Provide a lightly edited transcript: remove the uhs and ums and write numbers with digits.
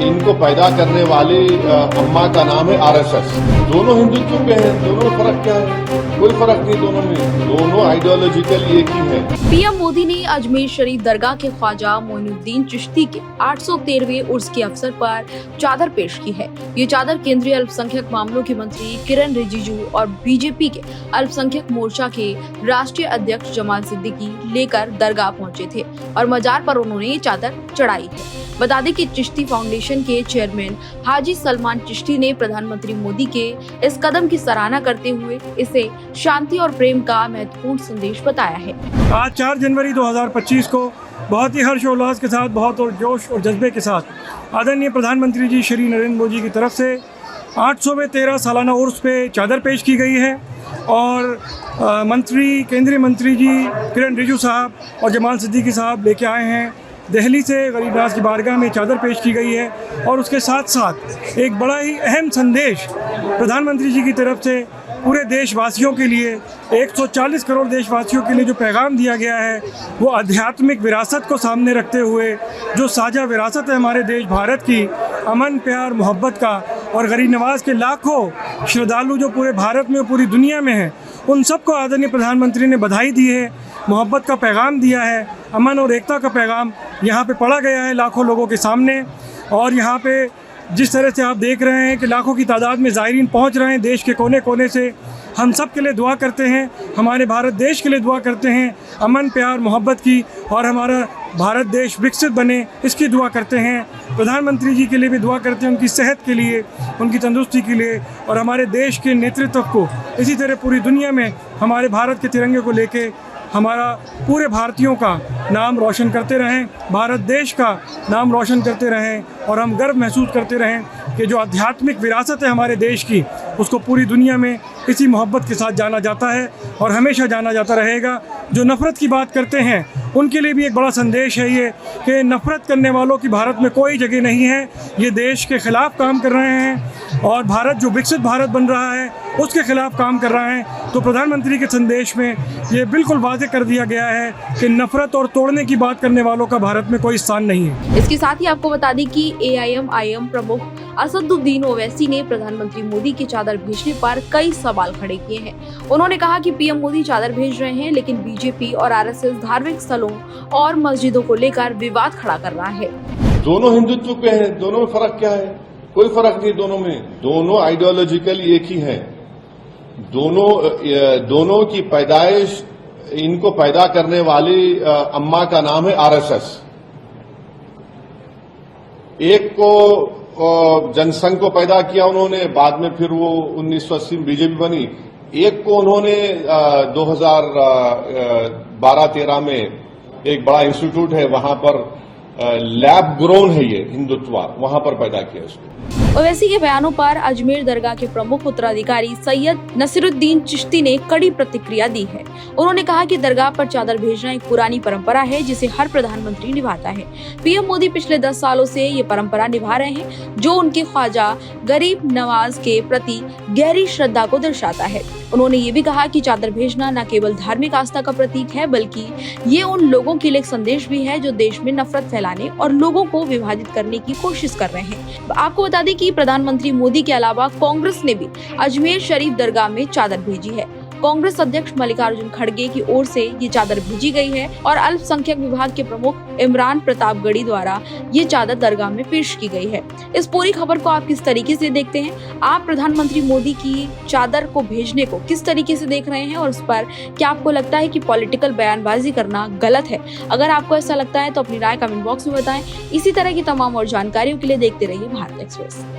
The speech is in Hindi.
इनको पैदा करने वाली अम्मा का नाम है आरएसएस। दोनों हिंदुत्व पे हैं, दोनों में फर्क क्या है? कोई फर्क नहीं दोनों में, दोनों आइडियोलॉजिकल एक ही है। पीएम मोदी ने अजमेर शरीफ दरगाह के ख्वाजा मोइनुद्दीन चिश्ती के 813वें उर्स के अवसर पर चादर पेश की है। ये चादर केंद्रीय अल्पसंख्यक मामलों के मंत्री किरण रिजिजू और बीजेपी के अल्पसंख्यक मोर्चा के राष्ट्रीय अध्यक्ष जमाल सिद्दीकी लेकर दरगाह पहुंचे थे और मजार पर उन्होंने ये चादर चढ़ाई है। बता दें कि चिश्ती फाउंडेशन के चेयरमैन हाजी सलमान चिश्ती ने प्रधानमंत्री मोदी के इस कदम की सराहना करते हुए इसे शांति और प्रेम का महत्वपूर्ण संदेश बताया है। आज 4 जनवरी 2025 को बहुत ही हर्षोल्लास के साथ, बहुत और जोश और जज्बे के साथ आदरणीय प्रधानमंत्री जी श्री नरेंद्र मोदी की तरफ से 800वें 13 सालाना उर्स पे चादर पेश की गई है और केंद्रीय मंत्री जी किरण रिजिजू साहब और जमाल सिद्दीकी साहब लेके आए हैं। दिल्ली से गरीब नवाज की बारगाह में चादर पेश की गई है और उसके साथ साथ एक बड़ा ही अहम संदेश प्रधानमंत्री जी की तरफ से पूरे देशवासियों के लिए, 140 करोड़ देशवासियों के लिए जो पैगाम दिया गया है वो आध्यात्मिक विरासत को सामने रखते हुए, जो साझा विरासत है हमारे देश भारत की, अमन, प्यार, मोहब्बत का, और गरीब नवाज के लाखों श्रद्धालु जो पूरे भारत में और पूरी दुनिया में हैं, उन सबको आदरणीय प्रधानमंत्री ने बधाई दी है, मोहब्बत का पैगाम दिया है, अमन और एकता का पैगाम यहाँ पे पढ़ा गया है लाखों लोगों के सामने। और यहाँ पे जिस तरह से आप देख रहे हैं कि लाखों की तादाद में ज़ायरीन पहुँच रहे हैं देश के कोने कोने से, हम सब के लिए दुआ करते हैं, हमारे भारत देश के लिए दुआ करते हैं, अमन, प्यार, मोहब्बत की, और हमारा भारत देश विकसित बने इसकी दुआ करते हैं। प्रधानमंत्री जी के लिए भी दुआ करते हैं, उनकी सेहत के लिए, उनकी तंदुरुस्ती के लिए, और हमारे देश के नेतृत्व को इसी तरह पूरी दुनिया में हमारे भारत के तिरंगे को लेके हमारा पूरे भारतीयों का नाम रोशन करते रहें, भारत देश का नाम रोशन करते रहें, और हम गर्व महसूस करते रहें कि जो आध्यात्मिक विरासत है हमारे देश की, उसको पूरी दुनिया में इसी मोहब्बत के साथ जाना जाता है और हमेशा जाना जाता रहेगा। जो नफ़रत की बात करते हैं उनके लिए भी एक बड़ा संदेश है ये कि नफ़रत करने वालों की भारत में कोई जगह नहीं है। ये देश के ख़िलाफ़ काम कर रहे हैं और भारत जो विकसित भारत बन रहा है उसके ख़िलाफ़ काम कर रहा है। तो प्रधानमंत्री के संदेश में ये बिल्कुल वाज़ेह कर दिया गया है कि नफ़रत और तोड़ने की बात करने वालों का भारत में कोई स्थान नहीं है। इसके साथ ही आपको बता दें कि AIM प्रमुख असदुद्दीन ओवैसी ने प्रधानमंत्री मोदी की चादर भेजने पर कई सवाल खड़े किए हैं। उन्होंने कहा कि पीएम मोदी चादर भेज रहे हैं, लेकिन बीजेपी और आरएसएस धार्मिक स्थलों और मस्जिदों को लेकर विवाद खड़ा कर रहा है। दोनों हिंदुत्व पे हैं, दोनों में फर्क क्या है? कोई फर्क नहीं दोनों में, दोनों आइडियोलॉजिकल एक ही है। दोनों की पैदाइश, इनको पैदा करने वाली अम्मा का नाम है आरएसएस। एक को जनसंघ को पैदा किया उन्होंने, बाद में फिर वो 1980 में बीजेपी बनी। एक को उन्होंने 2012-13 में एक बड़ा इंस्टीट्यूट है, वहां पर लैब ग्रोन है ये हिंदुत्व, वहां पर पैदा किया उसको। ओवैसी के बयानों पर अजमेर दरगाह के प्रमुख उत्तराधिकारी सैयद नसीरुद्दीन चिश्ती ने कड़ी प्रतिक्रिया दी है। उन्होंने कहा कि दरगाह पर चादर भेजना एक पुरानी परंपरा है जिसे हर प्रधानमंत्री निभाता है। पीएम मोदी पिछले 10 सालों से ये परंपरा निभा रहे हैं, जो उनके ख्वाजा गरीब नवाज के प्रति गहरी श्रद्धा को दर्शाता है। उन्होंने ये भी कहा कि चादर भेजना न केवल धार्मिक आस्था का प्रतीक है, बल्कि ये उन लोगों के लिए एक संदेश भी है जो देश में नफरत फैलाने और लोगों को विभाजित करने की कोशिश कर रहे हैं। आपको बता दें कि प्रधानमंत्री मोदी के अलावा कांग्रेस ने भी अजमेर शरीफ दरगाह में चादर भेजी है। कांग्रेस अध्यक्ष मल्लिकार्जुन खड़गे की ओर से ये चादर भेजी गई है और अल्पसंख्यक विभाग के प्रमुख इमरान प्रतापगढ़ी द्वारा ये चादर दरगाह में पेश की गई है। इस पूरी खबर को आप किस तरीके से देखते हैं? आप प्रधानमंत्री मोदी की चादर को भेजने को किस तरीके से देख रहे हैं और उस पर क्या आपको लगता है कि पॉलिटिकल बयानबाजी करना गलत है? अगर आपको ऐसा लगता है तो अपनी राय कमेंट बॉक्स में बताएं। इसी तरह की तमाम और जानकारियों के लिए देखते रहिए भारत एक्सप्रेस।